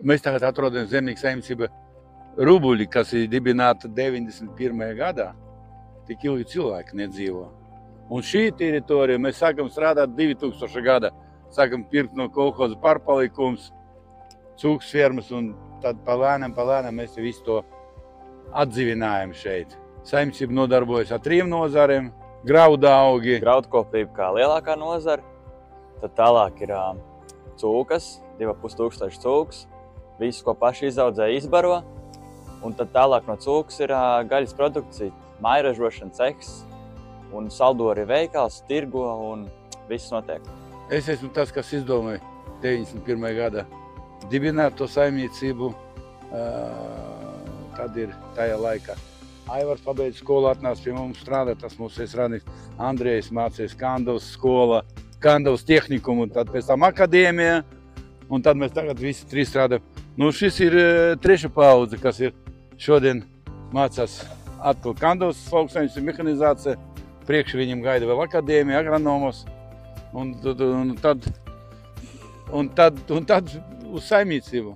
Mēs tagad atrodam zemnieku saimniecība Rubuļi, kas ir dibināta 91. gadā. Tik ilgi cilvēki nedzīvo. Un šī teritorija, mēs sākam strādāt 2000. gada. Sākam pirkt no kolhoza pārpalikums, cūks fermas, un tad palēnām mēs visu to atdzīvinājam šeit. Saimniecība nodarbojas ar 3 nozarēm. Graudaugi. Graudkopība kā lielākā nozara. Tad tālāk ir cūkas, 2500 cūkas. Visu, ko paši izaudzē, izbaro. Un tad tālāk no cūkas ir gaļas produkcija, mājražošana cehs un saldori veikals, tirgo un viss notiek. Es esmu tas, kas izdomāja 91. gada dibināt to saimniecību. Tad ir tajā laikā. Aivars pabeidz skolu, atnāca pie mums strādāt, tas mūs radījis. Andrejs mācījās Kandavas skola, Kandavas tehnikumu, un tad pēc tam akadēmija. Un tad mēs tagad visi 3 strādājam. Nu, šis ir 3. paudze, kas ir šodien mācās atkal Kandavas lauksaimniecības mehanizācija. Priekš viņam gaida vēl akadēmija, agronomos. Un tad uz saimniecību.